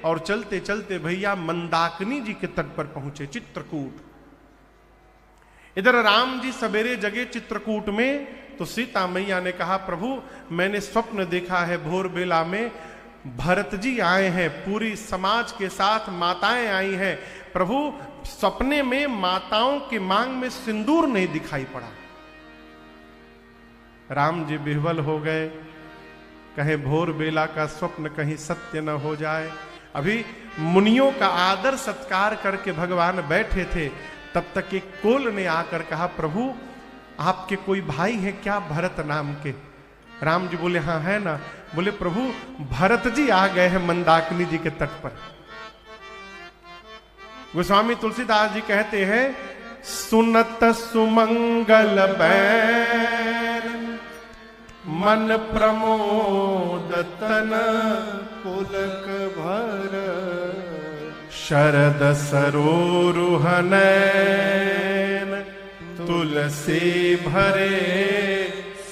और चलते चलते भैया मंदाकिनी जी के तट पर पहुंचे, चित्रकूट। इधर राम जी सवेरे जगे चित्रकूट में, तो सीता मैया ने कहा, प्रभु मैंने स्वप्न देखा है, भोर बेला में भरत जी आए हैं, पूरी समाज के साथ माताएं आई हैं। प्रभु सपने में माताओं की मांग में सिंदूर नहीं दिखाई पड़ा। राम जी विह्वल हो गए, कहे भोर बेला का स्वप्न कहीं सत्य न हो जाए। अभी मुनियों का आदर सत्कार करके भगवान बैठे थे, तब तक एक कोल ने आकर कहा, प्रभु आपके कोई भाई है क्या भरत नाम के? राम जी बोले, हाँ है ना। बोले, प्रभु भरत जी आ गए हैं मंदाकिनी जी के तट पर। गोस्वामी तुलसीदास जी कहते हैं, सुनत सुमंगल बैन मन प्रमोद तन पुलक भर, शरद सरोरुहनैन तुलसी भरे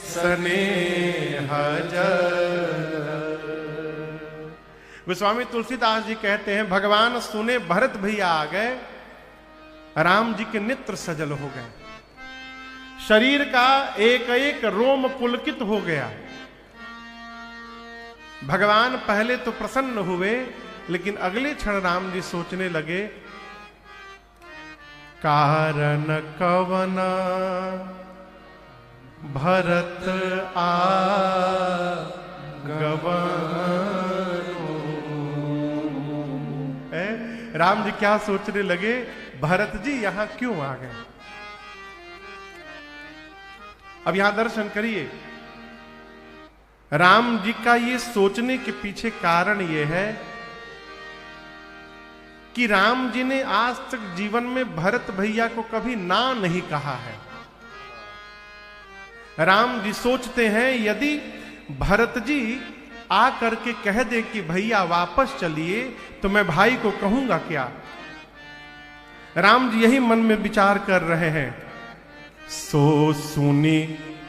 स्नेह जल। गोस्वामी तुलसीदास जी कहते हैं, भगवान सुने भरत भैया आ गए, राम जी के नेत्र सजल हो गए, शरीर का एक एक रोम पुलकित हो गया। भगवान पहले तो प्रसन्न हुए, लेकिन अगले क्षण राम जी सोचने लगे, कारण कवना भरत राम जी क्या सोचने लगे, भरत जी यहां क्यों आ गए? अब यहां दर्शन करिए, राम जी का ये सोचने के पीछे कारण ये है कि राम जी ने आज तक जीवन में भरत भैया को कभी ना नहीं कहा है। राम जी सोचते हैं, यदि भरत जी आ करके कह दे कि भैया वापस चलिए, तो मैं भाई को कहूंगा क्या? राम जी यही मन में विचार कर रहे हैं। सो सुनी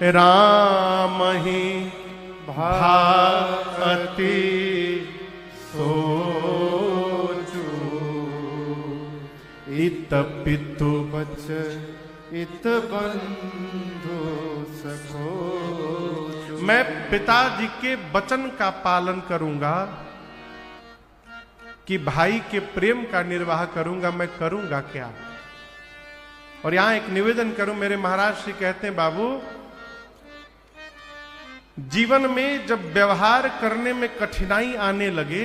राम ही भाति सोचू, इत पितु बच इत बंधु सखो। मैं पिताजी के वचन का पालन करूंगा कि भाई के प्रेम का निर्वाह करूंगा, मैं करूंगा क्या? और यहां एक निवेदन करूं, मेरे महाराज श्री कहते हैं, बाबू जीवन में जब व्यवहार करने में कठिनाई आने लगे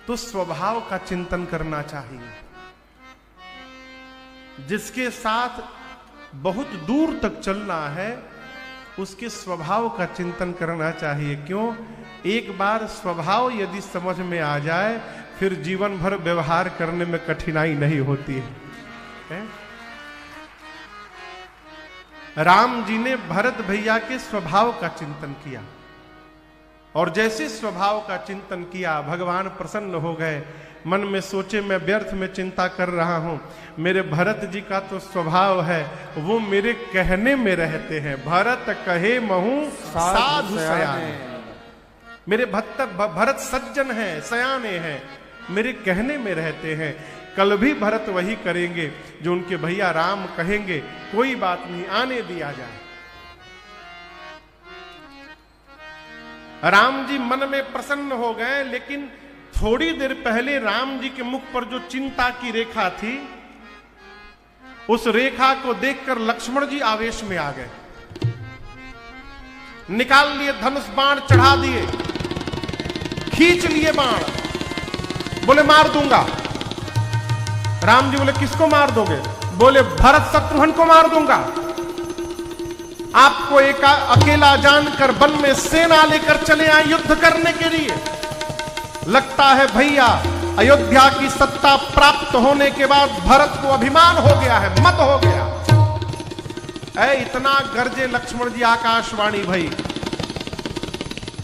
तो स्वभाव का चिंतन करना चाहिए। जिसके साथ बहुत दूर तक चलना है उसके स्वभाव का चिंतन करना चाहिए। क्यों? एक बार स्वभाव यदि समझ में आ जाए फिर जीवन भर व्यवहार करने में कठिनाई नहीं होती है? राम जी ने भरत भैया के स्वभाव का चिंतन किया और जैसे स्वभाव का चिंतन किया भगवान प्रसन्न हो गए। मन में सोचे, मैं व्यर्थ में चिंता कर रहा हूं, मेरे भरत जी का तो स्वभाव है वो मेरे कहने में रहते हैं। भरत कहे महू साधु सयाने, मेरे भरत सज्जन हैं, सयाने हैं, मेरे कहने में रहते हैं। कल भी भरत वही करेंगे जो उनके भैया राम कहेंगे, कोई बात नहीं, आने दिया जाए। राम जी मन में प्रसन्न हो गए, लेकिन थोड़ी देर पहले राम जी के मुख पर जो चिंता की रेखा थी, उस रेखा को देखकर लक्ष्मण जी आवेश में आ गए, निकाल लिए धनुष, बाण चढ़ा दिए, खींच लिए बाण, बोले मार दूंगा। राम जी बोले किसको मार दोगे? बोले भरत शत्रुघ्न को मार दूंगा। आपको एक अकेला जानकर वन में सेना लेकर चले आए युद्ध करने के लिए। लगता है भैया अयोध्या की सत्ता प्राप्त होने के बाद भरत को अभिमान हो गया है, मत हो गया। इतना गर्जे लक्ष्मण जी, आकाशवाणी भई।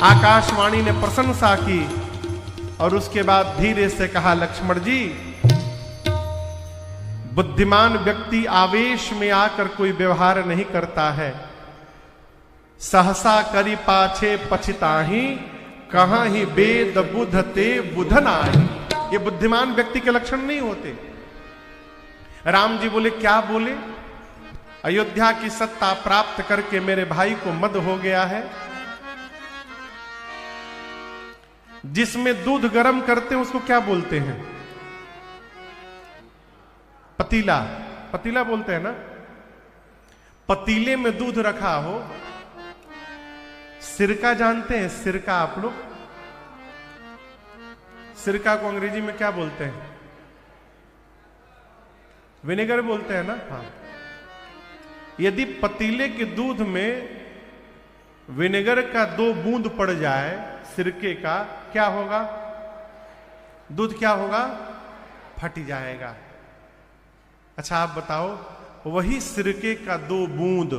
आकाशवाणी ने प्रशंसा की और उसके बाद धीरे से कहा, लक्ष्मण जी, बुद्धिमान व्यक्ति आवेश में आकर कोई व्यवहार नहीं करता है। सहसा करी पाछे पछिताही, कहां ही वेद बुध ते बुधन आए। ये बुद्धिमान व्यक्ति के लक्षण नहीं होते। राम जी बोले, क्या बोले? अयोध्या की सत्ता प्राप्त करके मेरे भाई को मद हो गया है। जिसमें दूध गर्म करते हैं उसको क्या बोलते हैं? पतीला। पतीला बोलते हैं ना। पतीले में दूध रखा हो, सिरका जानते हैं? सिरका आप लोग, सिरका को अंग्रेजी में क्या बोलते हैं? विनेगर बोलते हैं ना। हाँ, यदि पतीले के दूध में विनेगर का 2 बूंद पड़ जाए सिरके का, क्या होगा? दूध क्या होगा? फट जाएगा। अच्छा आप बताओ, वही सिरके का 2 बूंद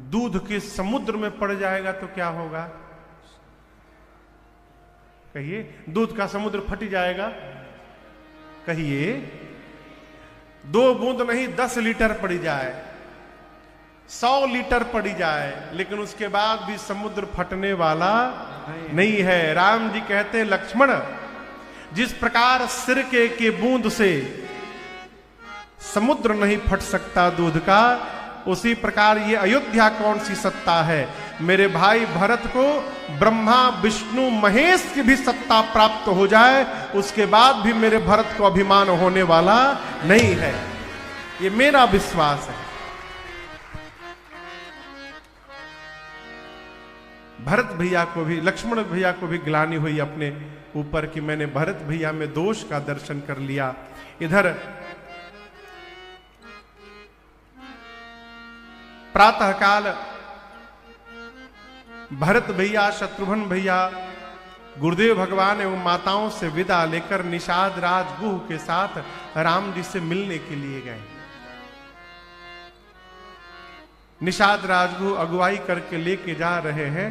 दूध के समुद्र में पड़ जाएगा तो क्या होगा? कहिए। दूध का समुद्र फट जाएगा। कहिए। 2 बूंद नहीं, 10 लीटर पड़ी जाए, 100 लीटर पड़ी जाए, लेकिन उसके बाद भी समुद्र फटने वाला नहीं है। राम जी कहते हैं, लक्ष्मण, जिस प्रकार सिरके के बूंद से समुद्र नहीं फट सकता दूध का, उसी प्रकार ये अयोध्या कौन सी सत्ता है? मेरे भाई भरत को ब्रह्मा विष्णु महेश की भी सत्ता प्राप्त हो जाए, उसके बाद भी मेरे भरत को अभिमान होने वाला नहीं है। ये मेरा विश्वास है। भरत भैया को भी, लक्ष्मण भैया को भी ग्लानि हुई अपने ऊपर कि मैंने भरत भैया में दोष का दर्शन कर लिया। इधर प्रातःकाल भरत भैया, शत्रुघ्न भैया, गुरुदेव भगवान एवं माताओं से विदा लेकर निषाद राज गुह के साथ राम जी से मिलने के लिए गए। निषाद राजगुह अगुवाई करके लेके जा रहे हैं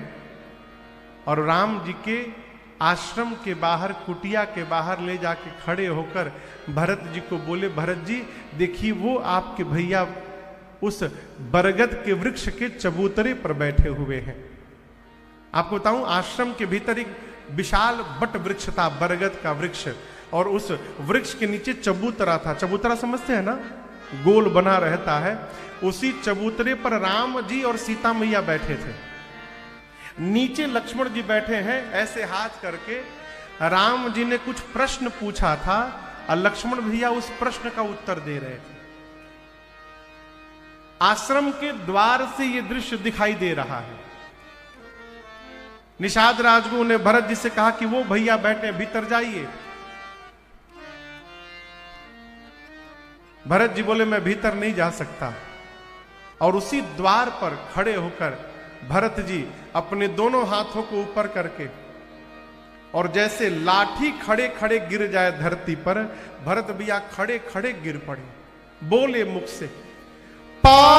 और राम जी के आश्रम के बाहर, कुटिया के बाहर ले जाके खड़े होकर भरत जी को बोले, भरत जी देखिए वो आपके भैया उस बरगद के वृक्ष के चबूतरे पर बैठे हुए हैं। आपको बताऊं, आश्रम के भीतर एक विशाल बट वृक्ष था, बरगद का वृक्ष, और उस वृक्ष के नीचे चबूतरा था। चबूतरा समझते हैं ना, गोल बना रहता है। उसी चबूतरे पर राम जी और सीता मैया बैठे थे। नीचे लक्ष्मण जी बैठे हैं ऐसे हाथ करके। राम जी ने कुछ प्रश्न पूछा था और लक्ष्मण भैया उस प्रश्न का उत्तर दे रहे थे। आश्रम के द्वार से यह दृश्य दिखाई दे रहा है। निषाद राजगुरु ने भरत जी से कहा कि वो भैया बैठे, भीतर जाइए। भरत जी बोले, मैं भीतर नहीं जा सकता। और उसी द्वार पर खड़े होकर भरत जी अपने दोनों हाथों को ऊपर करके, और जैसे लाठी खड़े खड़े गिर जाए धरती पर, भरत भैया खड़े खड़े गिर पड़े। बोले मुख से, पाहिनाथ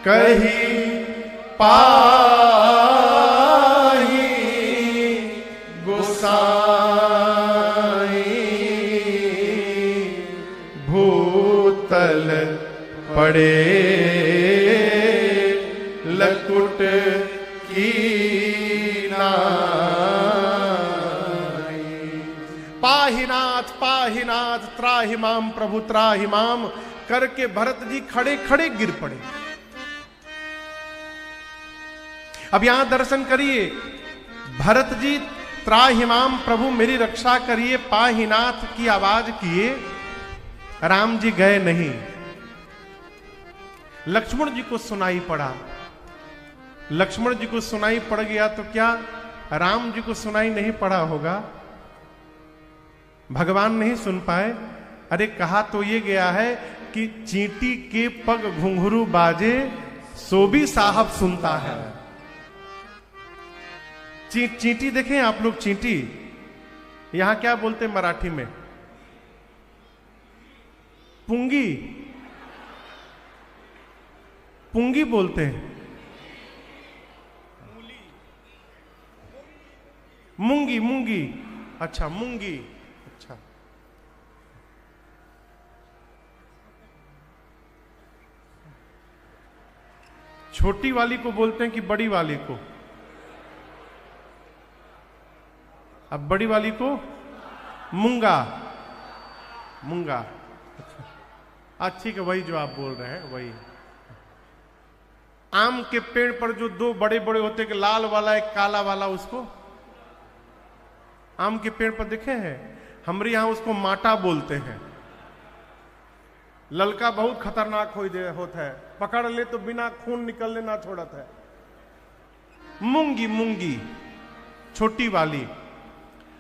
कही पाही गोसाई, भूतल पड़े लकुट की पाहिनाथ पाहिनाथ त्राहिमाम प्रभु त्राहिमाम करके भरत जी खड़े खड़े गिर पड़े। अब यहां दर्शन करिए, भरत जी त्राहिमाम प्रभु मेरी रक्षा करिए पाहिनाथ की आवाज किए, राम जी गए नहीं। लक्ष्मण जी को सुनाई पड़ा। लक्ष्मण जी को सुनाई पड़ गया तो क्या राम जी को सुनाई नहीं पड़ा होगा? भगवान नहीं सुन पाए? अरे कहा तो ये गया है कि चींटी के पग घुंघरू बाजे सो भी साहब सुनता है। चींटी देखें आप लोग, चींटी यहां क्या बोलते हैं मराठी में? पुंगी, पुंगी बोलते हैं। मूंगी, मूंगी, अच्छा मूंगी, अच्छा। छोटी वाली को बोलते हैं कि बड़ी वाली को? अब बड़ी वाली को मूंगा, मूंगा। अच्छा ठीक है, वही जो आप बोल रहे हैं वही। आम के पेड़ पर जो दो बड़े बड़े होते हैं, लाल वाला एक काला वाला, उसको आम के पेड़ पर देखे हैं? हमारे यहां उसको माटा बोलते हैं। ललका बहुत खतरनाक होता है, पकड़ ले तो बिना खून निकलने ना छोड़त है। मूंगी, मूंगी छोटी वाली।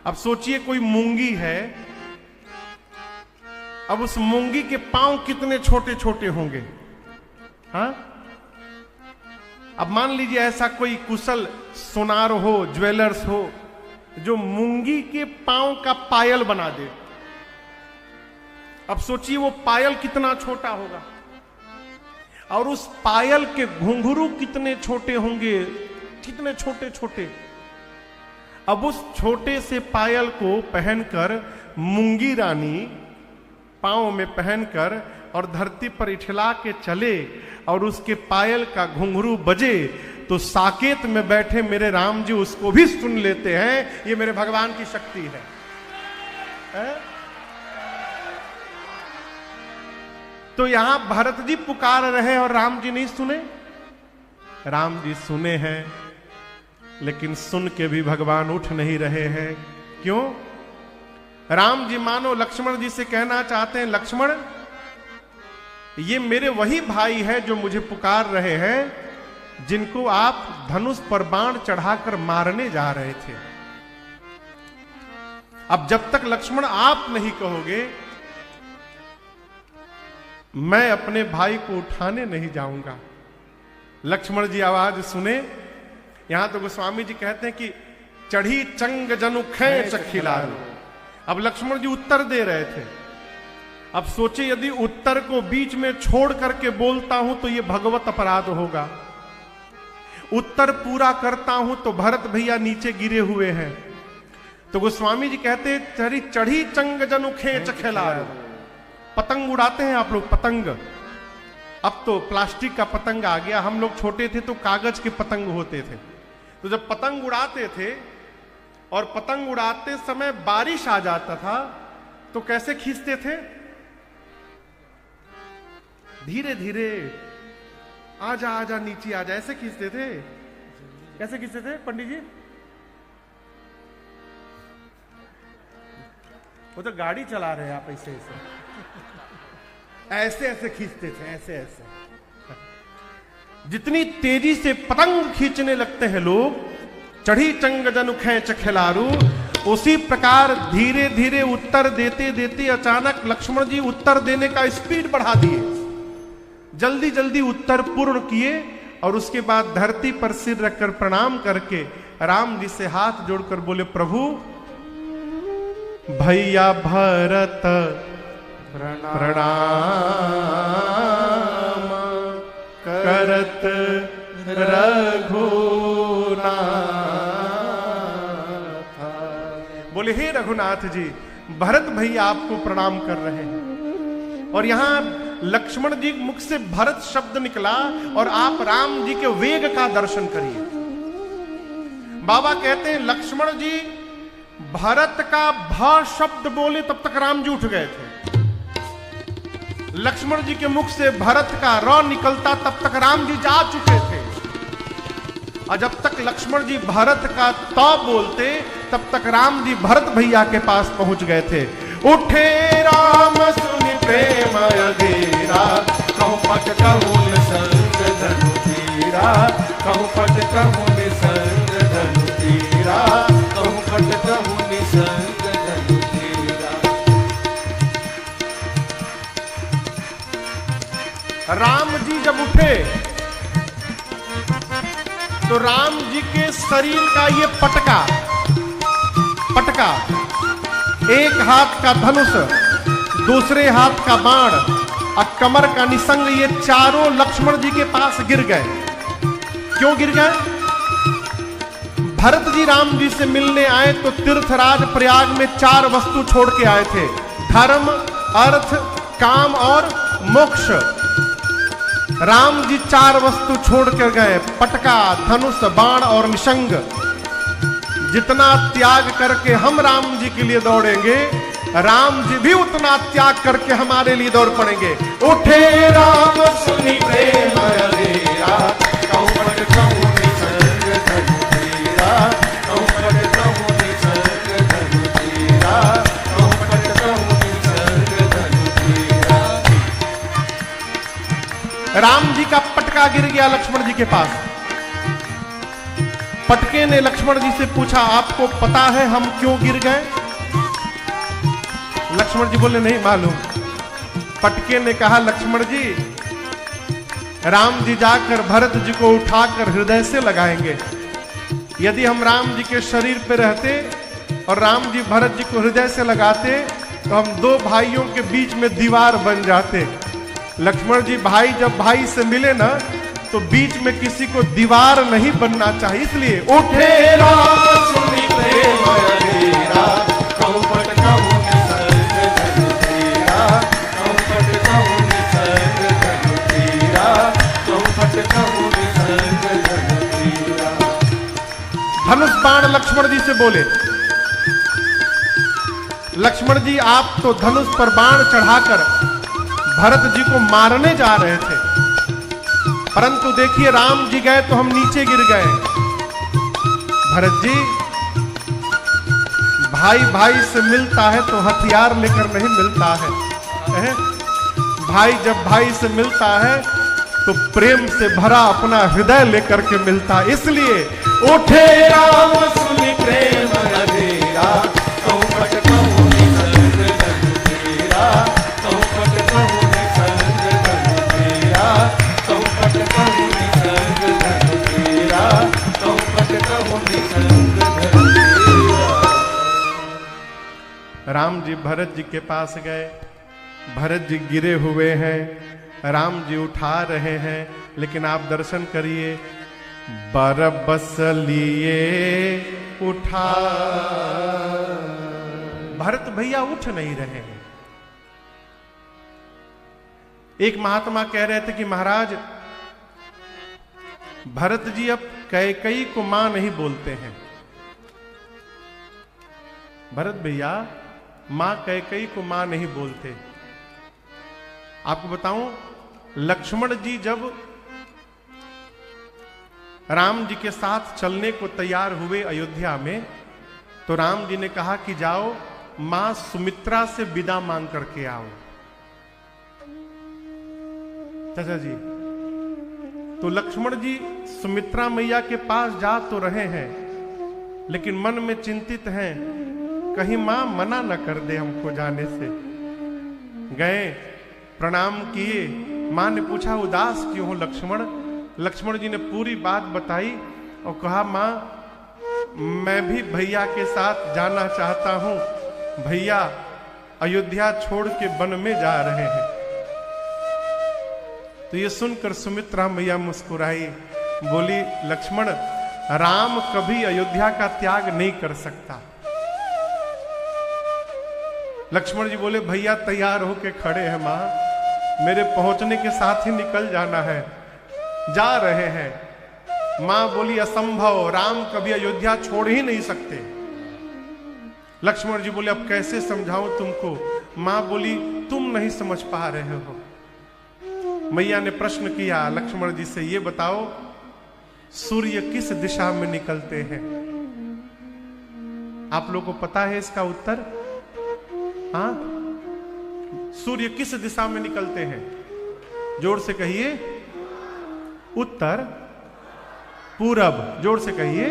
अब सोचिए कोई मूंगी है, अब उस मूंगी के पांव कितने छोटे छोटे होंगे। हाँ, अब मान लीजिए ऐसा कोई कुशल सोनार हो, ज्वेलर्स हो, जो मूंगी के पांव का पायल बना दे। अब सोचिए वो पायल कितना छोटा होगा, और उस पायल के घुंघरू कितने छोटे होंगे, कितने छोटे छोटे। अब उस छोटे से पायल को पहनकर मूंगी रानी पांव में पहनकर और धरती पर इठला के चले और उसके पायल का घुंघरू बजे, तो साकेत में बैठे मेरे राम जी उसको भी सुन लेते हैं। ये मेरे भगवान की शक्ति है। तो यहां भरत जी पुकार रहे और राम जी नहीं सुने। राम जी सुने हैं, लेकिन सुन के भी भगवान उठ नहीं रहे हैं। क्यों? राम जी मानो लक्ष्मण जी से कहना चाहते हैं, लक्ष्मण ये मेरे वही भाई है जो मुझे पुकार रहे हैं, जिनको आप धनुष पर बाण चढ़ाकर मारने जा रहे थे। अब जब तक लक्ष्मण आप नहीं कहोगे, मैं अपने भाई को उठाने नहीं जाऊंगा। लक्ष्मण जी आवाज सुने। यहां तो गोस्वामी जी कहते हैं कि चढ़ी चंग जनु खेच खिलारो। अब लक्ष्मण जी उत्तर दे रहे थे। अब सोचे यदि उत्तर को बीच में छोड़ करके बोलता हूं तो यह भगवत अपराध होगा। उत्तर पूरा करता हूं तो भरत भैया नीचे गिरे हुए हैं। तो गोस्वामी जी कहते चढ़ी चंग जनु खेच खिलारो। पतंग उड़ाते हैं आप लोग? पतंग अब तो प्लास्टिक का पतंग आ गया। हम लोग छोटे थे तो कागज के पतंग होते थे। तो जब पतंग उड़ाते थे और पतंग उड़ाते समय बारिश आ जाता था तो कैसे खींचते थे? धीरे धीरे, आजा आजा नीचे आजा, ऐसे खींचते थे। कैसे खींचते थे पंडित जी? वो तो गाड़ी चला रहे हैं आप, ऐसे ऐसे ऐसे खींचते थे, ऐसे ऐसे। जितनी तेजी से पतंग खींचने लगते हैं लोग, चढ़ी चंग जनु खेच खिलारू, उसी प्रकार धीरे धीरे उत्तर देते देते अचानक लक्ष्मण जी उत्तर देने का स्पीड बढ़ा दिए। जल्दी जल्दी उत्तर पूर्ण किए और उसके बाद धरती पर सिर रखकर प्रणाम करके राम जी से हाथ जोड़कर बोले, प्रभु भैया भरत प्रणाम करत रघुनाथ। बोले, हे रघुनाथ जी, भरत भैया आपको प्रणाम कर रहे हैं। और यहां लक्ष्मण जी मुख से भरत शब्द निकला और आप राम जी के वेग का दर्शन करिए। बाबा कहते हैं लक्ष्मण जी भरत का भ शब्द बोले तब तक राम जी उठ गए थे। लक्ष्मण जी के मुख से भरत का र निकलता तब तक राम जी जा चुके थे। और जब तक लक्ष्मण जी भरत का त बोलते तब तक राम जी भरत भैया के पास पहुंच गए थे। उठे राम सुनि प्रेम अधीरा, कहु पट कहु निसंग धनु धीरा, कहु पट कहु निसंग धनु धीरा, कहु पट कहु निसंग धनु धीरा। राम जी जब उठे तो राम जी के शरीर का ये पटका, एक हाथ का धनुष, दूसरे हाथ का बाण और कमर का निसंग, ये चारों लक्ष्मण जी के पास गिर गए। क्यों गिर गए? भरत जी राम जी से मिलने आए तो तीर्थराज प्रयाग में 4 वस्तु छोड़ के आए थे, धर्म, अर्थ, काम और मोक्ष। राम जी 4 वस्तु छोड़ कर गए, पटका, धनुष, बाण और निशंग। जितना त्याग करके हम राम जी के लिए दौड़ेंगे, राम जी भी उतना त्याग करके हमारे लिए दौड़ पड़ेंगे। उठे राम सुनि प्रेम अधेरा, कहूं पट कहूं निसर्ग धनु तेरा, कहूं पट कहूं निसर्ग धनु तेरा, कहूं पट कहूं निसर्ग धनु तेरा। राम जी का पटका गिर गया लक्ष्मण जी के पास। पटके ने लक्ष्मण जी से पूछा, आपको पता है हम क्यों गिर गए? लक्ष्मण जी बोले, नहीं मालूम। पटके ने कहा, लक्ष्मण जी, राम जी जाकर भरत जी को उठाकर हृदय से लगाएंगे। यदि हम राम जी के शरीर पे रहते और राम जी भरत जी को हृदय से लगाते तो हम 2 भाइयों के बीच में दीवार बन जाते। लक्ष्मण जी, भाई जब भाई से मिले ना तो बीच में किसी को दीवार नहीं बनना चाहिए, इसलिए उठे राम सुनि प्रेम अधेरा, कहूं पट कहूं निसर्ग धनु तेरा, कहूं पट कहूं निसर्ग धनु तेरा, कहूं पट कहूं निसर्ग धनु तेरा। धनुष बाण लक्ष्मण जी से बोले, लक्ष्मण जी आप तो धनुष पर बाण चढ़ाकर भरत जी को मारने जा रहे थे, परंतु देखिए राम जी गए तो हम नीचे गिर गए। भरत जी, भाई भाई से मिलता है तो हथियार लेकर नहीं मिलता है। भाई जब भाई से मिलता है तो प्रेम से भरा अपना हृदय लेकर के मिलता है। इसलिए उठे राम सुनि प्रेम अधेरा, कहूं पट कहूं निसर्ग धनु तेरा, कहूं पट कहूं निसर्ग धनु तेरा, कहूं पट कहूं निसर्ग धनु तेरा, कहूं पट कहूं निसर्ग धनु तेरा। राम जी भरत जी के पास गए। भरत जी गिरे हुए हैं, राम जी उठा रहे हैं, लेकिन आप दर्शन करिए, बरबस लिए उठा। भरत भैया उठ नहीं रहे हैं। एक महात्मा कह रहे थे कि महाराज, भरत जी अब कैकेयी को मां नहीं बोलते हैं। भरत भैया मां कैकेयी को मां नहीं बोलते। आपको बताऊं, लक्ष्मण जी जब राम जी के साथ चलने को तैयार हुए अयोध्या में, तो राम जी ने कहा कि जाओ मां सुमित्रा से विदा मांग करके आओ। चाचा जी, तो लक्ष्मण जी सुमित्रा मैया के पास जा तो रहे हैं, लेकिन मन में चिंतित हैं, कहीं मां मना न कर दे हमको जाने से। गए, प्रणाम किए। मां ने पूछा, उदास क्यों हो लक्ष्मण? लक्ष्मण जी ने पूरी बात बताई और कहा, मां मैं भी भैया के साथ जाना चाहता हूं। भैया अयोध्या छोड़ के वन में जा रहे हैं। तो ये सुनकर सुमित्रा मैया मुस्कुराई, बोली, लक्ष्मण, राम कभी अयोध्या का त्याग नहीं कर सकता। लक्ष्मण जी बोले, भैया तैयार होके खड़े हैं मां, मेरे पहुंचने के साथ ही निकल जाना है, जा रहे हैं। मां बोली, असंभव, राम कभी अयोध्या छोड़ ही नहीं सकते। लक्ष्मण जी बोले, अब कैसे समझाऊं तुमको? मां बोली, तुम नहीं समझ पा रहे हो। मैया ने प्रश्न किया लक्ष्मण जी से, ये बताओ सूर्य किस दिशा में निकलते हैं? आप लोगों को पता है इसका उत्तर? हाँ, सूर्य किस दिशा में निकलते हैं? जोर से कहिए। उत्तर पूरब। जोर से कहिए,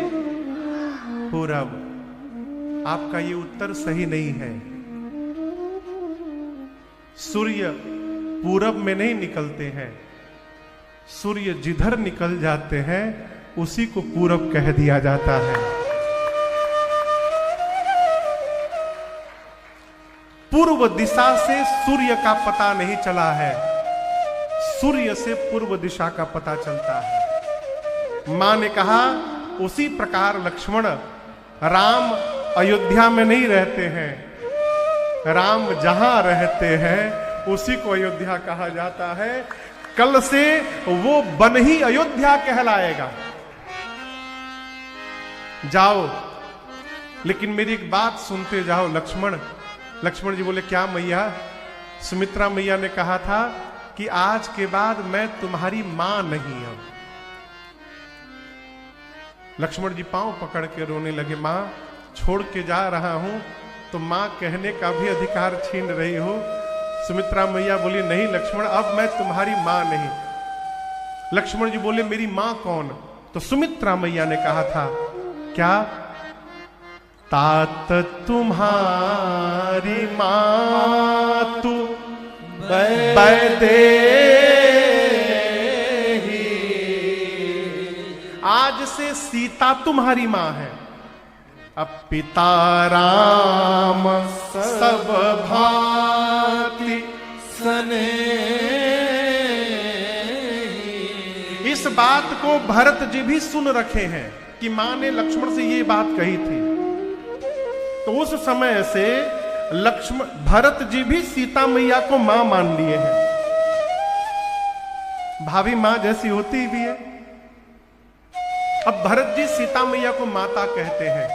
पूरब। आपका ये उत्तर सही नहीं है। सूर्य पूरब में नहीं निकलते हैं। सूर्य जिधर निकल जाते हैं उसी को पूरब कह दिया जाता है। पूर्व दिशा से सूर्य का पता नहीं चला है, सूर्य से पूर्व दिशा का पता चलता है। मां ने कहा, उसी प्रकार लक्ष्मण, राम अयोध्या में नहीं रहते हैं, राम जहां रहते हैं उसी को अयोध्या कहा जाता है। कल से वो वन ही अयोध्या कहलाएगा। जाओ, लेकिन मेरी एक बात सुनते जाओ लक्ष्मण। लक्ष्मण जी बोले, क्या मैया? सुमित्रा मैया ने कहा था कि आज के बाद मैं तुम्हारी मां नहीं हूं। लक्ष्मण जी पांव पकड़ के रोने लगे, मां छोड़ के जा रहा हूं तो मां कहने का भी अधिकार छीन रही हो। सुमित्रा मैया बोली, नहीं लक्ष्मण, अब मैं तुम्हारी मां नहीं। लक्ष्मण जी बोले, मेरी मां कौन? तो सुमित्रा मैया ने कहा था, क्या? तात तुम्हारी मां तू वैदेही, आज से सीता तुम्हारी मां है। अब पिता राम सब भांति सने। इस बात को भरत जी भी सुन रखे हैं कि मां ने लक्ष्मण से ये बात कही थी। तो उस समय से लक्ष्मण भरत जी भी सीता मैया को मां मान लिए हैं। भाभी मां जैसी होती भी है। अब भरत जी सीता मैया को माता कहते हैं।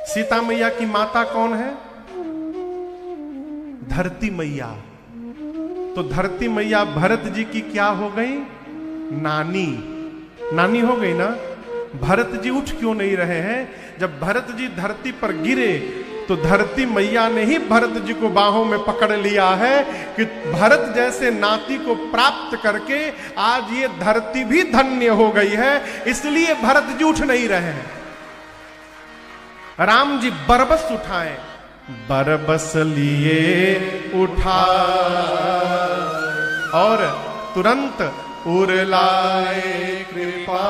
सीता मैया की माता कौन है? धरती मैया। तो धरती मैया भरत जी की क्या हो गई? नानी। नानी हो गई ना। भरत जी उठ क्यों नहीं रहे हैं? जब भरत जी धरती पर गिरे तो धरती मैया ने ही भरत जी को बाहों में पकड़ लिया है कि भरत जैसे नाती को प्राप्त करके आज ये धरती भी धन्य हो गई है। इसलिए भरत जी उठ नहीं रहे हैं। राम जी बरबस उठाए, बरबस लिए उठा और तुरंत उरलाए कृपा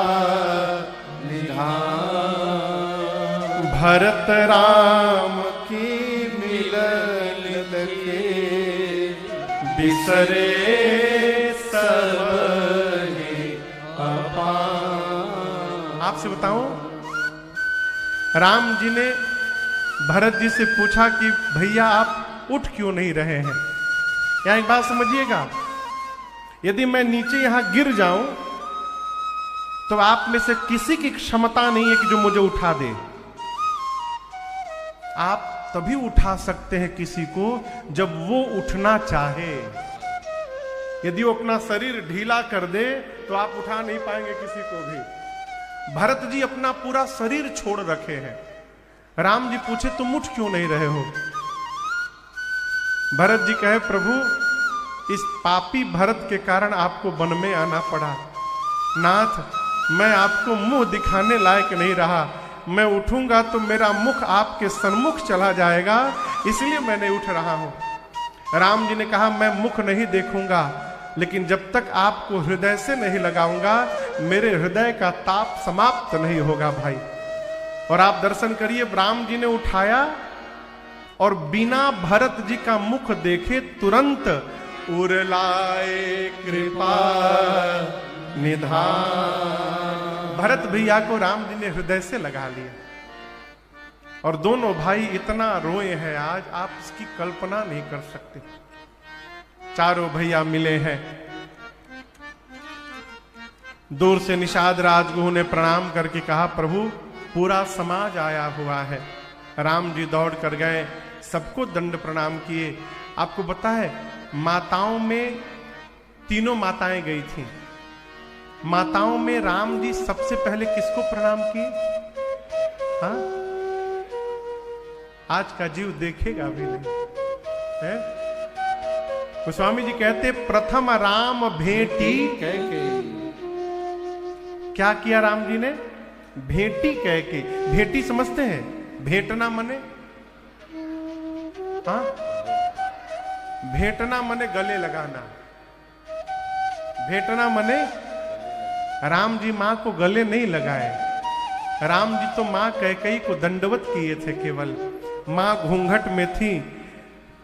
निधान। भरत राम की मिलन लगे बिसरे सब अपार। आपसे बताऊं, राम जी ने भरत जी से पूछा कि भैया आप उठ क्यों नहीं रहे हैं? यहां एक बात समझिएगा, यदि मैं नीचे यहां गिर जाऊं तो आप में से किसी की क्षमता नहीं है कि जो मुझे उठा दे। आप तभी उठा सकते हैं किसी को जब वो उठना चाहे। यदि वो अपना शरीर ढीला कर दे तो आप उठा नहीं पाएंगे किसी को भी। भरत जी अपना पूरा शरीर छोड़ रखे हैं। राम जी पूछे, तुम उठ क्यों नहीं रहे हो? भरत जी कहे, प्रभु इस पापी भरत के कारण आपको वन में आना पड़ा। नाथ, मैं आपको मुंह दिखाने लायक नहीं रहा। मैं उठूंगा तो मेरा मुख आपके सन्मुख चला जाएगा, इसलिए मैं नहीं उठ रहा हूं। राम जी ने कहा, मैं मुख नहीं देखूंगा, लेकिन जब तक आपको हृदय से नहीं लगाऊंगा मेरे हृदय का ताप समाप्त नहीं होगा भाई। और आप दर्शन करिए, राम जी ने उठाया और बिना भरत जी का मुख देखे तुरंत उरलाए कृपा निधान। भरत भैया को राम जी ने हृदय से लगा लिया और दोनों भाई इतना रोए हैं आज, आप इसकी कल्पना नहीं कर सकते। चारों भैया मिले हैं। दूर से निषाद राजगुरु ने प्रणाम करके कहा, प्रभु पूरा समाज आया हुआ है। राम जी दौड़ कर गए, सबको दंड प्रणाम किए। आपको पता है, माताओं में तीनों माताएं गई थी। माताओं में राम जी सबसे पहले किसको प्रणाम किए? हाँ, आज का जीव देखेगा भी नहीं है? गोस्वामी जी कहते, प्रथम राम भेंटी कह के। क्या किया राम जी ने? भेंटी कह के। भेंटी समझते हैं? भेंटना मने, हाँ, भेंटना मने गले लगाना। भेंटना मने राम जी मां को गले नहीं लगाए। राम जी तो मां कैकेयी को दंडवत किए थे केवल। मां घूंघट में थी।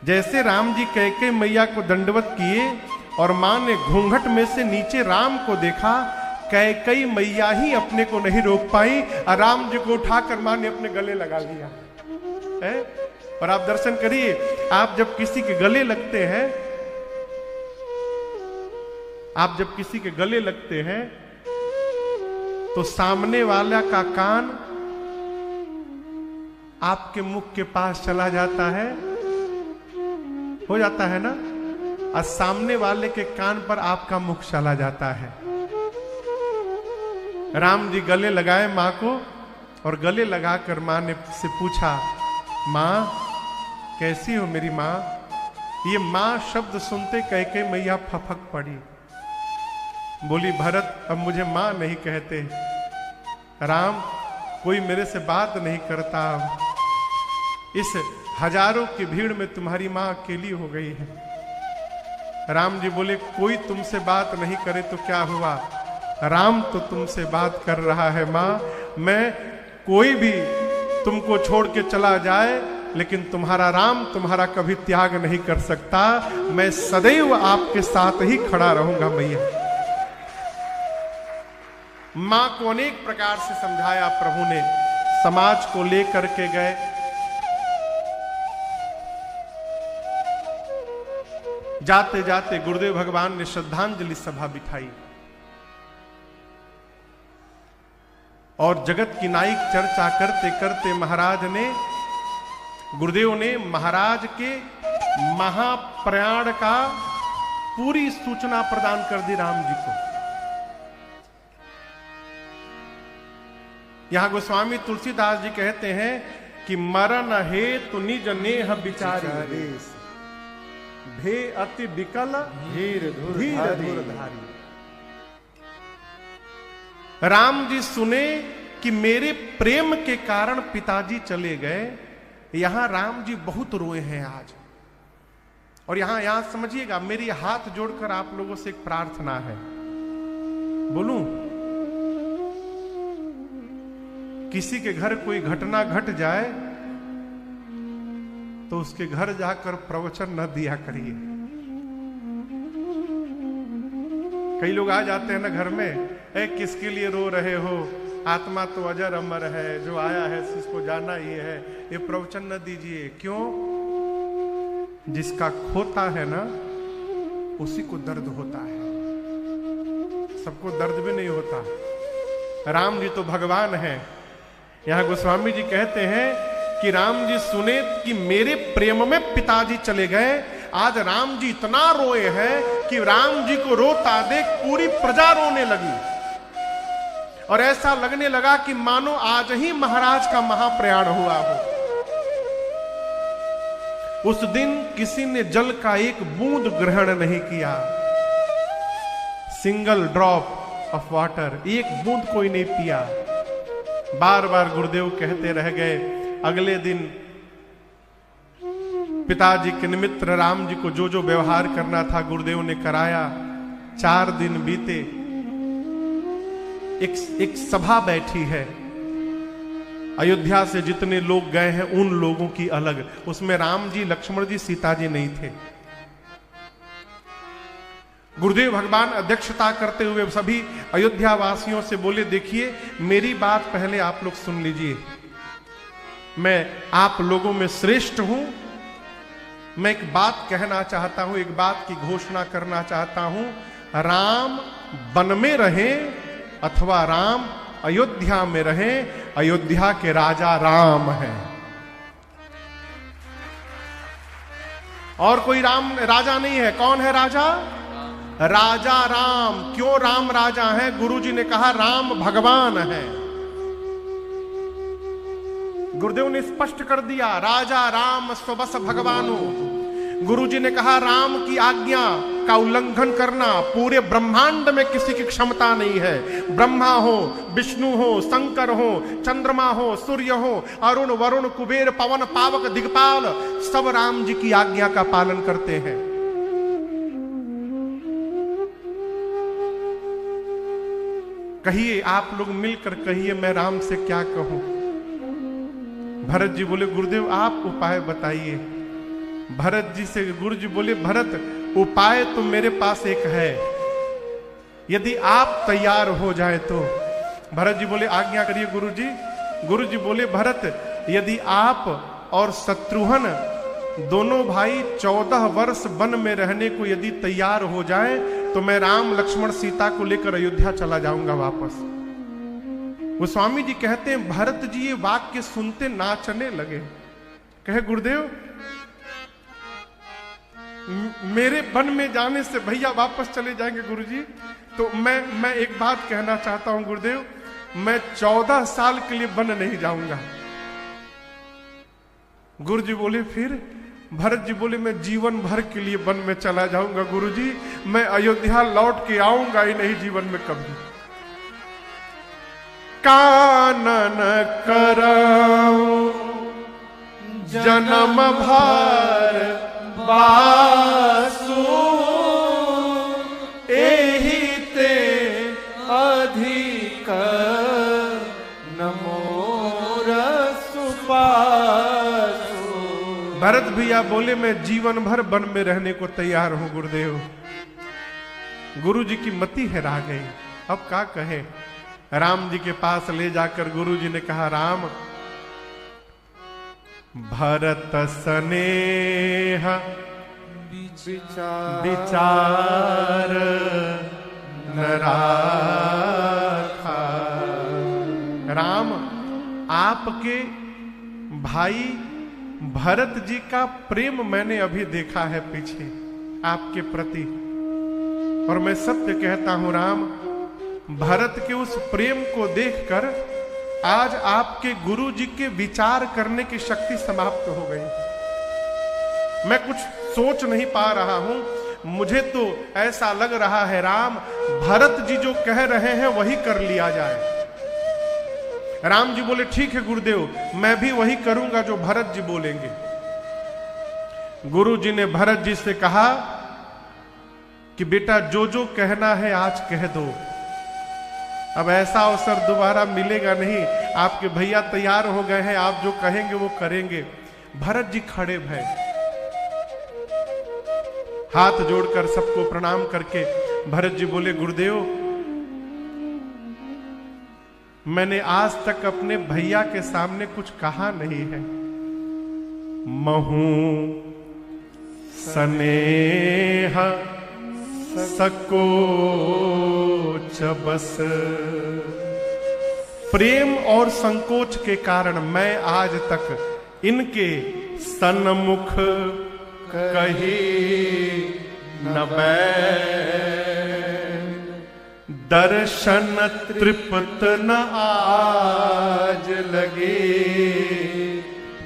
जैसे राम जी कैकेयी मैया को दंडवत किए और मां ने घूंघट में से नीचे राम को देखा, कैकेयी मैया ही अपने को नहीं रोक पाई और राम जी को उठाकर मां ने अपने गले लगा लिया है। और आप दर्शन करिए, आप जब किसी के गले लगते हैं, आप जब किसी के गले लगते हैं तो सामने वाला का कान आपके मुख के पास चला जाता है, हो जाता है ना, और सामने वाले के कान पर आपका मुख चला जाता है। राम जी गले लगाए मां को, और गले लगाकर मां ने से पूछा, मां कैसी हो मेरी मां? ये मां शब्द सुनते कैकेयी मैया फफक पड़ी, बोली भरत अब मुझे मां नहीं कहते, राम कोई मेरे से बात नहीं करता, इस हजारों की भीड़ में तुम्हारी मां अकेली हो गई है। राम जी बोले कोई तुमसे बात नहीं करे तो क्या हुआ, राम तो तुमसे बात कर रहा है मां, मैं कोई भी तुमको छोड़ के चला जाए लेकिन तुम्हारा राम तुम्हारा कभी त्याग नहीं कर सकता, मैं सदैव आपके साथ ही खड़ा रहूंगा मैया। मां को अनेक प्रकार से समझाया प्रभु ने, समाज को लेकर के गए, जाते जाते गुरुदेव भगवान ने श्रद्धांजलि सभा बिठाई और जगत की नायक चर्चा करते करते महाराज ने, गुरुदेव ने महाराज के महाप्रयाण का पूरी सूचना प्रदान कर दी राम जी को। यहां गोस्वामी तुलसीदास जी कहते हैं कि मरण हेतु निज नेह विचारी, भे अति विकल धीर धूरधारी। राम जी सुने कि मेरे प्रेम के कारण पिताजी चले गए, यहां राम जी बहुत रोए हैं आज। और यहां समझिएगा, मेरी हाथ जोड़कर आप लोगों से एक प्रार्थना है, बोलूं? किसी के घर कोई घटना घट जाए तो उसके घर जाकर प्रवचन न दिया करिए। कई लोग आ जाते हैं ना घर में, ए किसके लिए रो रहे हो, आत्मा तो अजर अमर है, जो आया है उसको जाना ही है, ये प्रवचन न दीजिए। क्यों? जिसका खोता है ना उसी को दर्द होता है, सबको दर्द भी नहीं होता। राम जी तो भगवान है। यहां गोस्वामी जी कहते हैं कि राम जी सुने कि मेरे प्रेम में पिताजी चले गए। आज राम जी इतना रोए हैं कि राम जी को रोता देख पूरी प्रजा रोने लगी, और ऐसा लगने लगा कि मानो आज ही महाराज का महाप्रयाण हुआ हो। उस दिन किसी ने जल का एक बूंद ग्रहण नहीं किया, सिंगल ड्रॉप ऑफ वाटर, एक बूंद कोई नहीं पिया। बार बार गुरुदेव कहते रह गए। अगले दिन पिताजी के निमित्त राम जी को जो जो व्यवहार करना था गुरुदेव ने कराया। 4 दिन बीते, एक सभा बैठी है, अयोध्या से जितने लोग गए हैं उन लोगों की अलग, उसमें राम जी, लक्ष्मण जी, सीता जी नहीं थे। गुरुदेव भगवान अध्यक्षता करते हुए सभी अयोध्या वासियों से बोले, देखिए मेरी बात पहले आप लोग सुन लीजिए, मैं आप लोगों में श्रेष्ठ हूं, मैं एक बात कहना चाहता हूं, एक बात की घोषणा करना चाहता हूं, राम वन में रहे अथवा राम अयोध्या में रहे, अयोध्या के राजा राम हैं, और कोई राम राजा नहीं है। कौन है राजा? राजा राम। क्यों राम राजा है? गुरुजी ने कहा राम भगवान है। गुरुदेव ने स्पष्ट कर दिया, राजा राम स्वबस भगवानो। गुरुजी ने कहा राम की आज्ञा का उल्लंघन करना पूरे ब्रह्मांड में किसी की क्षमता नहीं है। ब्रह्मा हो, विष्णु हो, शंकर हो, चंद्रमा हो, सूर्य हो, अरुण वरुण कुबेर पवन पावक दिक्पाल, सब राम जी की आज्ञा का पालन करते हैं। कहिए, आप लोग मिलकर कहिए, मैं राम से क्या कहूं? भरत जी बोले, गुरुदेव आप उपाय बताइए। भरत जी से गुरु जी बोले, भरत उपाय तो मेरे पास एक है, यदि आप तैयार हो जाए तो। भरत जी बोले, आज्ञा करिए गुरु जी। गुरु जी बोले, भरत यदि आप और शत्रुघ्न दोनों भाई 14 वर्ष वन में रहने को यदि तैयार हो जाए तो मैं राम लक्ष्मण सीता को लेकर अयोध्या चला जाऊंगा वापस। वो स्वामी जी कहते हैं भरत जी ये वाक्य सुनते नाचने लगे, कहे गुरुदेव मेरे वन में जाने से भैया वापस चले जाएंगे गुरुजी, तो मैं एक बात कहना चाहता हूं गुरुदेव, मैं 14 साल के लिए वन नहीं जाऊंगा। गुरुजी बोले फिर? भरत जी बोले मैं जीवन भर के लिए वन में चला जाऊंगा गुरुजी, मैं अयोध्या लौट के आऊंगा ही नहीं जीवन में कभी। कानन कराऊं जन्म भर बासु, एहि ते अधिक नमोर सुपासु। भरत भैया बोले मैं जीवन भर वन में रहने को तैयार हूं गुरुदेव। गुरु जी की मति हेरा गई, अब क्या कहे। राम जी के पास ले जाकर गुरु जी ने कहा राम, भरत स्नेह विचार न राखा। राम, आपके भाई भरत जी का प्रेम मैंने अभी देखा है पीछे आपके प्रति, और मैं सत्य कहता हूं राम, भरत के उस प्रेम को देखकर आज आपके गुरु जी के विचार करने की शक्ति समाप्त हो गई। मैं कुछ सोच नहीं पा रहा हूं, मुझे तो ऐसा लग रहा है राम, भरत जी जो कह रहे हैं वही कर लिया जाए। राम जी बोले ठीक है गुरुदेव, मैं भी वही करूंगा जो भरत जी बोलेंगे। गुरु जी ने भरत जी से कहा कि बेटा जो जो कहना है आज कह दो, अब ऐसा अवसर दोबारा मिलेगा नहीं, आपके भैया तैयार हो गए हैं, आप जो कहेंगे वो करेंगे। भरत जी खड़े भय, हाथ जोड़कर सबको प्रणाम करके भरत जी बोले गुरुदेव, मैंने आज तक अपने भैया के सामने कुछ कहा नहीं है। महू स्नेह सकोच बस, प्रेम और संकोच के कारण मैं आज तक इनके सन्मुख कही न बैठ, दर्शन तृप्त न आज लगे,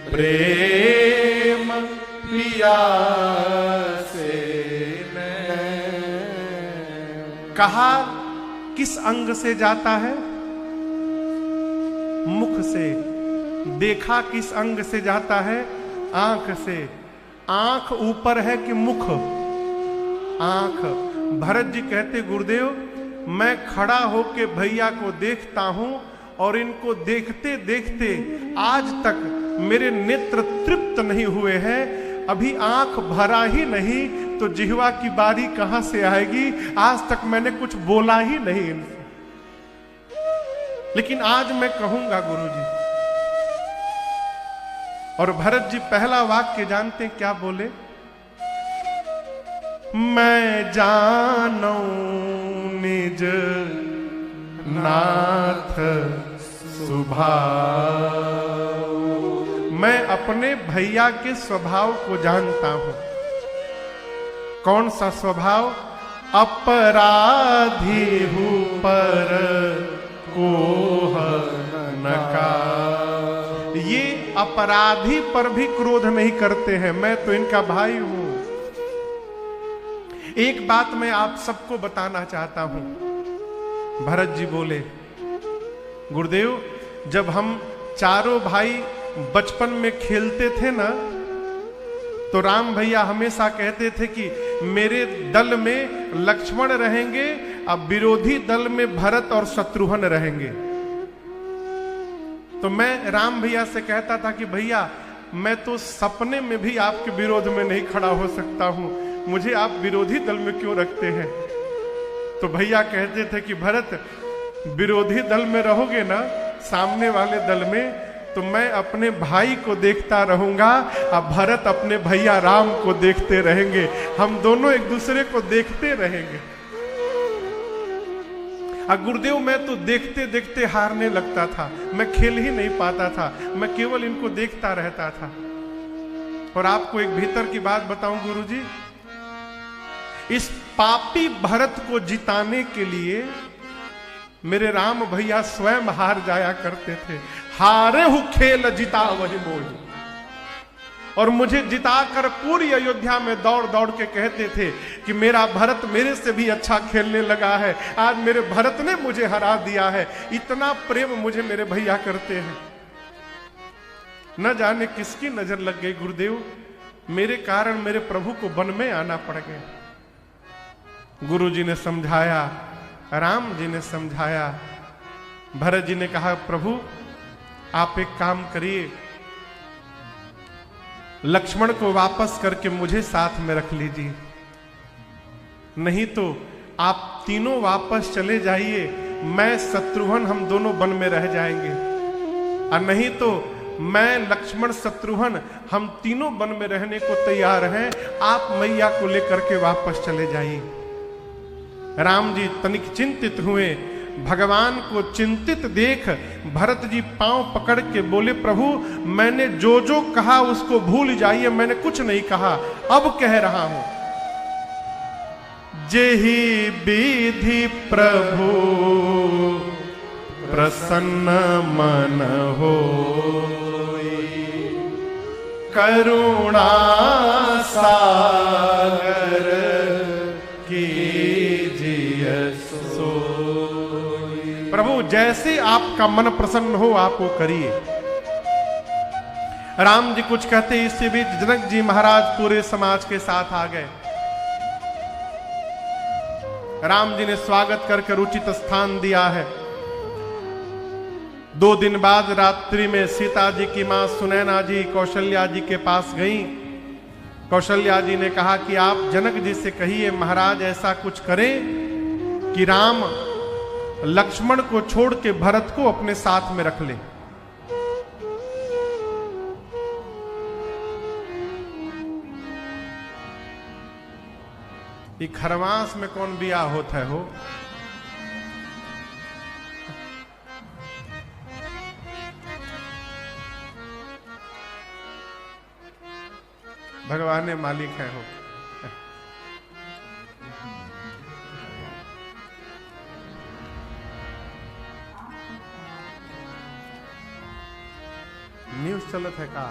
प्रेम पिया से कहा किस अंग से जाता है? मुख से। देखा किस अंग से जाता है? आंख से। आंख ऊपर है कि मुख? आंख। भरत जी कहते गुरुदेव, मैं खड़ा होके भैया को देखता हूं और इनको देखते देखते आज तक मेरे नेत्र तृप्त नहीं हुए हैं, अभी आंख भरा ही नहीं तो जिह्वा की बारी कहां से आएगी? आज तक मैंने कुछ बोला ही नहीं इनसे, लेकिन आज मैं कहूंगा गुरुजी। और भरत जी पहला वाक्य जानते हैं क्या बोले? मैं जानू निज नाथ स्वभाव, मैं अपने भैया के स्वभाव को जानता हूं। कौन सा स्वभाव? अपराधी हूं पर कोह न का। ये अपराधी पर भी क्रोध नहीं करते हैं, मैं तो इनका भाई हूं। एक बात मैं आप सबको बताना चाहता हूं। भरत जी बोले गुरुदेव, जब हम चारों भाई बचपन में खेलते थे ना, तो राम भैया हमेशा कहते थे कि मेरे दल में लक्ष्मण रहेंगे, अब विरोधी दल में भरत और शत्रुघ्न रहेंगे। तो मैं राम भैया से कहता था कि भैया मैं तो सपने में भी आपके विरोध में नहीं खड़ा हो सकता हूं, मुझे आप विरोधी दल में क्यों रखते हैं? तो भैया कहते थे कि भरत, विरोधी दल में रहोगे ना, सामने वाले दल में, तो मैं अपने भाई को देखता रहूंगा, अब भरत अपने भैया राम को देखते रहेंगे, हम दोनों एक दूसरे को देखते रहेंगे। गुरुदेव मैं तो देखते देखते हारने लगता था, मैं खेल ही नहीं पाता था, मैं केवल इनको देखता रहता था। और आपको एक भीतर की बात बताऊं गुरुजी, इस पापी भरत को जिताने के लिए मेरे राम भैया स्वयं हार जाया करते थे। हारे हु खेल जिता वही मोही, और मुझे जिताकर पूरी अयोध्या में दौड़ दौड़ के कहते थे कि मेरा भरत मेरे से भी अच्छा खेलने लगा है, आज मेरे भरत ने मुझे हरा दिया है। इतना प्रेम मुझे मेरे भैया करते हैं। न जाने किसकी नजर लग गई गुरुदेव, मेरे कारण मेरे प्रभु को वन में आना पड़ गया। गुरु जी ने समझाया, राम जी ने समझाया, भरत जी ने कहा प्रभु आप एक काम करिए, लक्ष्मण को वापस करके मुझे साथ में रख लीजिए, नहीं तो आप तीनों वापस चले जाइए, मैं शत्रुघ्न हम दोनों वन में रह जाएंगे, और नहीं तो मैं लक्ष्मण शत्रुघ्न हम तीनों वन में रहने को तैयार हैं, आप मैया को लेकर के वापस चले जाइए। राम जी तनिक चिंतित हुए, भगवान को चिंतित देख भरत जी पांव पकड़ के बोले प्रभु मैंने जो जो कहा उसको भूल जाइए, मैंने कुछ नहीं कहा, अब कह रहा हूं। जेहि विधि प्रभु प्रसन्न मन हो, करुणा सागर कीजिए सोई। प्रभु जैसे आपका मन प्रसन्न हो आप वो करिए। राम जी कुछ कहते, इससे भी जनक जी महाराज पूरे समाज के साथ आ गए। राम जी ने स्वागत करके उचित स्थान दिया है। 2 दिन बाद रात्रि में सीता जी की मां सुनैना जी कौशल्या जी के पास गईं। कौशल्या जी ने कहा कि आप जनक जी से कहिए महाराज ऐसा कुछ करें कि राम लक्ष्मण को छोड़ के भरत को अपने साथ में रख ले। ये खरवास में कौन बियाह होता है हो? भगवान ने मालिक है हो। न्यूज चलत है का?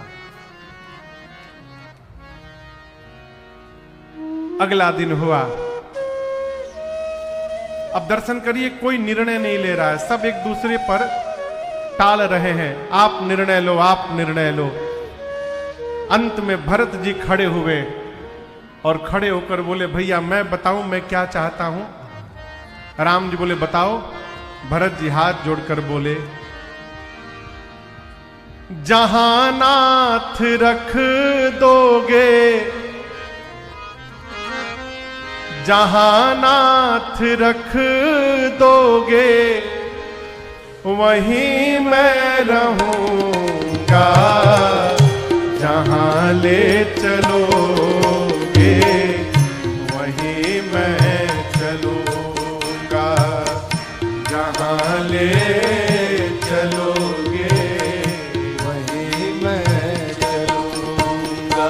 अगला दिन हुआ, अब दर्शन करिए, कोई निर्णय नहीं ले रहा है, सब एक दूसरे पर टाल रहे हैं, आप निर्णय लो, आप निर्णय लो। अंत में भरत जी खड़े हुए और खड़े होकर बोले भैया मैं बताऊं मैं क्या चाहता हूं। राम जी बोले बताओ। भरत जी हाथ जोड़कर बोले जहां नाथ रख दोगे, जहां नाथ रख दोगे वहीं मैं रहूंगा, जहां ले चलोगे वहीं मैं चलूंगा, जहां ले चलोगे वहीं मैं चलूंगा,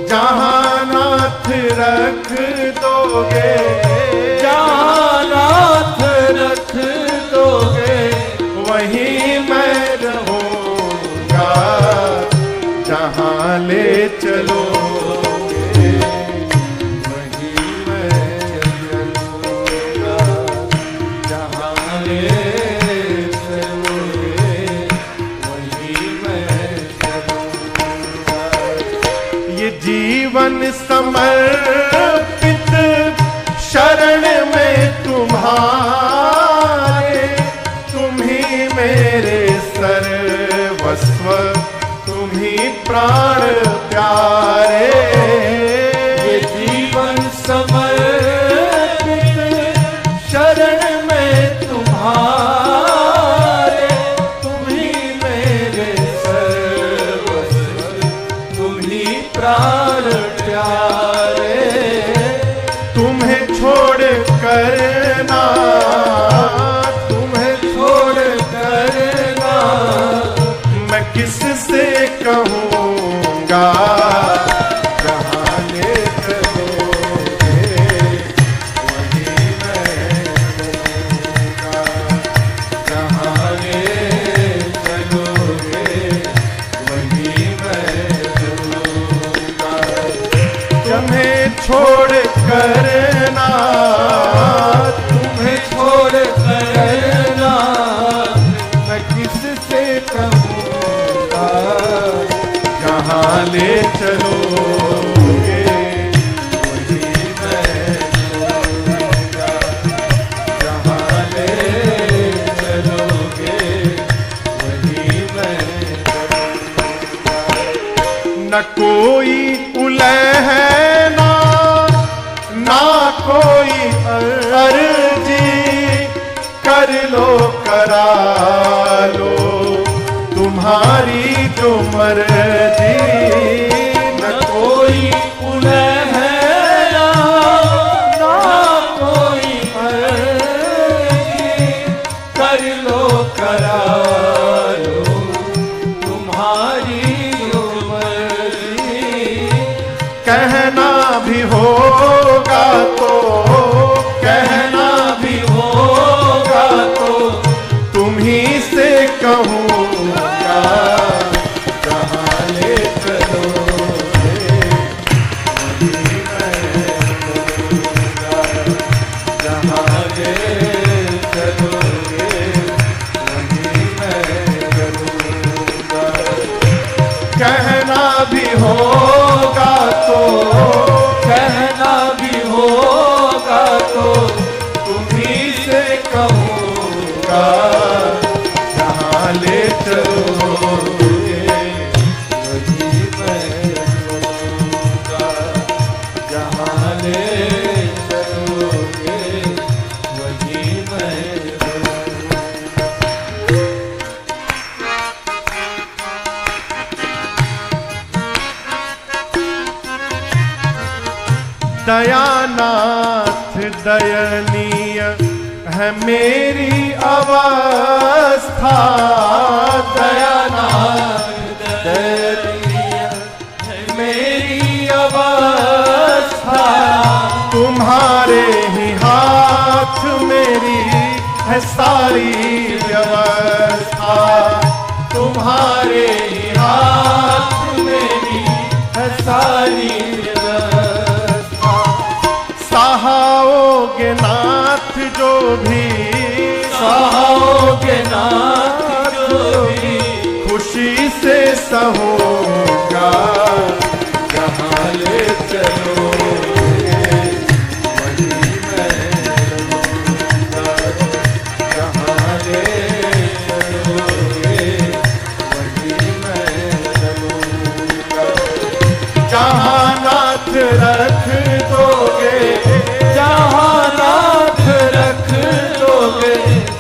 जहां नाथ रख दोगे, जहां नाथ रख दोगे वहीं मैं रहूंगा, जहां ले चलोगे वहीं मैं चलूंगा, जहां ले चलोगे वहीं मैं चलूंगा। ये जीवन समर्पित शरण में तुम्हारे, तुम ही मेरे सर्वस्व, तुम ही प्राण प्यारे। ये जीवन समर्पित शरण में तुम्हारे, तुम ही मेरे सर्वस्व, तुम ही प्राण प्यारे। तुम्हें छोड़ कर ना छोड़ करना, तुम्हें छोड़ करना मैं किससे कहूँगा, जहाँ ले चलोगे वही मैं चलूँगा, जहाँ ले चलोगे वही मैं चलूँगा। न कोई उलहना ना कोई अर्जी, कर लो करा लो तुम्हारी जो मर्जी। न कोई उलहना ना कोई अर्जी, कर लो करा लो तुम्हारी जो मर्जी। कहना भी होगा तो, कहना भी होगा तो तुम ही से कहूँगा, जहाँ ले चलोगे वही मैं चलूँगा, जहाँ ले चलोगे वही मैं चलूँगा। कहना भी होगा तो, कहना भी होगा तो तुम्ही से कहूँगा, जहाँ ले चलोगे वही मैं चलूँगा, जहाँ ले चलोगे वही मैं चलूँगा। दयानाथ दयनीय है मेरी अवस्था, दयानाथ दयनीय है मेरी अवस्था, तुम्हारे ही हाथ मेरी है सारी व्यवस्था, तुम्हारे ही हाथ मेरी है सारी व्यवस्था। सहाओगे नाथ जो भी, सहाओगे नाथ जो भी, खुशी से सहूँगा, जहाँ ले चलोगे वही मैं चलूँगा, जहाँ ले चलोगे वही मैं चलूँगा। जहाँ नाथ रख दोगे, जहाँ नाथ रख दोगे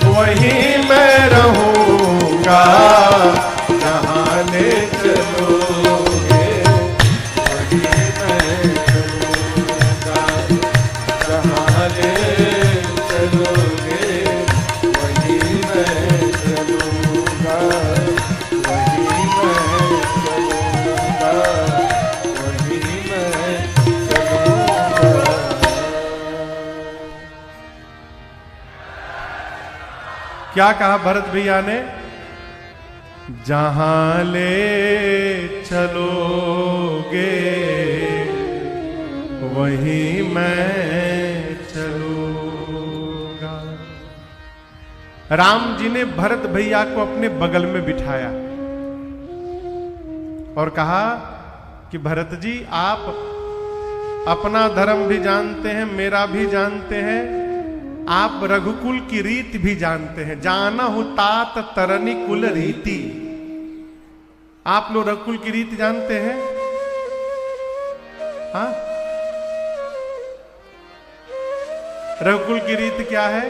वहीं मैं रहूँगा, जहाँ ले चलोगे वही मैं चलूँगा, जहाँ ले चलोगे वही मैं चलूँगा, वही मैं चलूँगा, वही मैं चलूँगा। क्या कहा भरत भैया ने? जहां ले चलोगे वहीं मैं चलूंगा। राम जी ने भरत भैया को अपने बगल में बिठाया और कहा कि भरत जी, आप अपना धर्म भी जानते हैं, मेरा भी जानते हैं, आप रघुकुल की रीत भी जानते हैं। जाना हूं तात तरनी कुल रीति। आप लोग रघुकुल की रीत जानते हैं? हाँ, रघुकुल की रीत क्या है?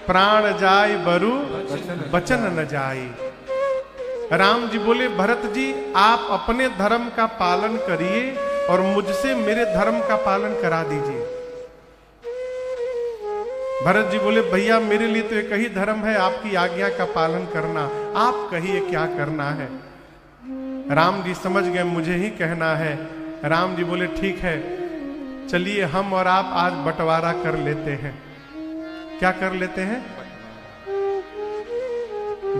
प्राण जाय बरु बचन न जाई। राम जी बोले, भरत जी आप अपने धर्म का पालन करिए और मुझसे मेरे धर्म का पालन करा दीजिए। भरत जी बोले, भैया मेरे लिए तो एक ही धर्म है, आपकी आज्ञा का पालन करना, आप कहिए क्या करना है। राम जी समझ गए मुझे ही कहना है। राम जी बोले, ठीक है, चलिए हम और आप आज बंटवारा कर लेते हैं। क्या कर लेते हैं?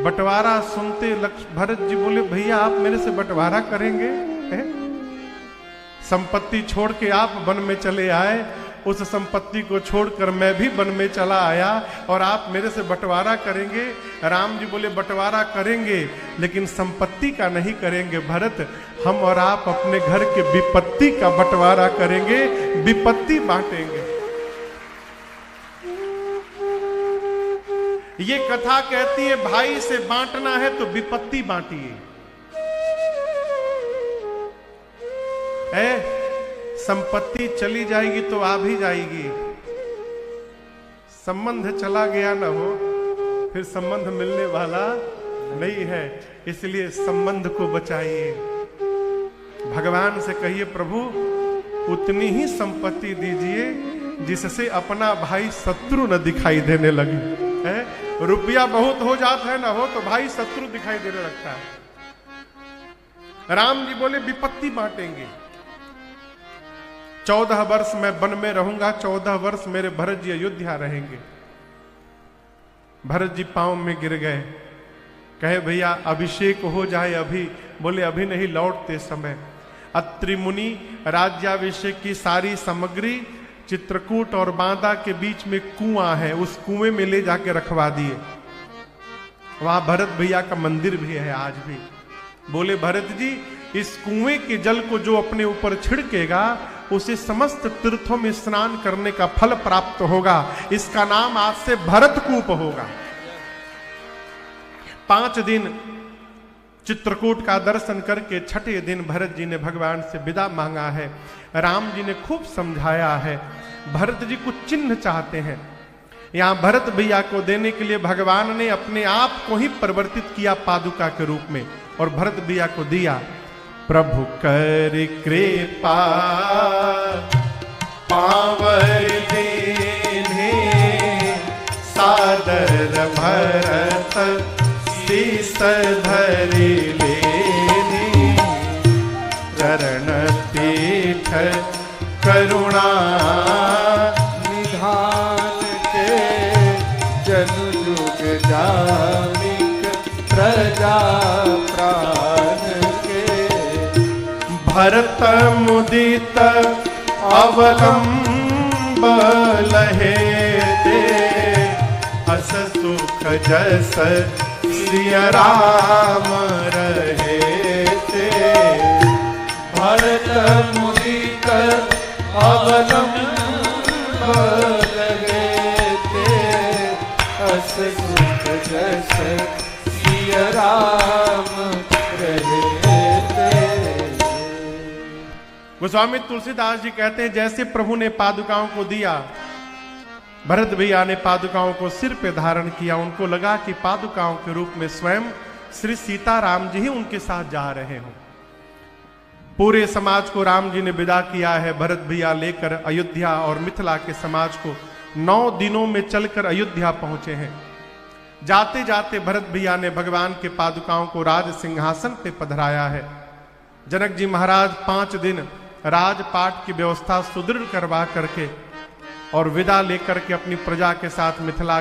बंटवारा सुनते भरत जी बोले, भैया आप मेरे से बंटवारा करेंगे? संपत्ति छोड़ के आप वन में चले आए, उस संपत्ति को छोड़कर मैं भी वन में चला आया और आप मेरे से बंटवारा करेंगे। राम जी बोले बंटवारा करेंगे लेकिन संपत्ति का नहीं करेंगे भरत, हम और आप अपने घर के विपत्ति का बंटवारा करेंगे, विपत्ति बांटेंगे। ये कथा कहती है भाई से बांटना है तो विपत्ति बांटिए। संपत्ति चली जाएगी तो आ भी जाएगी, संबंध चला गया ना हो फिर संबंध मिलने वाला नहीं है, इसलिए संबंध को बचाइए। भगवान से कहिए प्रभु उतनी ही संपत्ति दीजिए जिससे अपना भाई शत्रु न दिखाई देने लगे। है रुपया बहुत हो जाता है ना हो तो भाई शत्रु दिखाई देने लगता है। राम जी बोले विपत्ति बांटेंगे। 14 वर्ष मैं वन में रहूंगा, 14 वर्ष मेरे भरत जी अयोध्या रहेंगे। भरत जी पांव में गिर गए, कहे भैया अभिषेक हो जाए अभी। बोले अभी नहीं, लौटते समय। अत्रि मुनि राज्याभिषेक की सारी सामग्री चित्रकूट और बांदा के बीच में कुआं है, उस कुएं में ले जाके रखवा दिए। वहां भरत भैया का मंदिर भी है आज भी। बोले भरत जी इस कुएं के जल को जो अपने ऊपर छिड़केगा उसे समस्त तीर्थों में स्नान करने का फल प्राप्त होगा। इसका नाम आज से भरतकूप होगा। 5 दिन चित्रकूट का दर्शन करके छठे दिन भरत जी ने भगवान से विदा मांगा है। राम जी ने खूब समझाया है। भरत जी कुछ चिन्ह चाहते हैं, यहां भरत भैया को देने के लिए भगवान ने अपने आप को ही परिवर्तित किया पादुका के रूप में और भरत भैया को दिया। प्रभु कर कृपा पावर दीने सादर भरत शीस धरि लेने चरण तीर्थ करुणा निधान के जनु जुग जामिक प्रजा प्राण के भरत मुदित अवलंब लहे दे अस सुख जस सिय राम रहे थे। भरत मुदित अवलंब लहे थे अस सुख जस सिय राम रहे थे। गोस्वामी तुलसीदास जी कहते हैं जैसे प्रभु ने पादुकाओं को दिया, भरत भैया ने पादुकाओं को सिर पे धारण किया। उनको लगा कि पादुकाओं के रूप में स्वयं श्री सीताराम जी ही उनके साथ जा रहे हों। पूरे समाज को राम जी ने विदा किया है। भरत भैया लेकर अयोध्या और मिथिला के समाज को 9 दिनों में चलकर अयोध्या पहुंचे हैं। जाते जाते भरत भैया ने भगवान के पादुकाओं को राज सिंहासन पे पधराया है। जनक जी महाराज 5 दिन राजपाट की व्यवस्था सुदृढ़ करवा करके और विदा लेकर के अपनी प्रजा के साथ मिथिला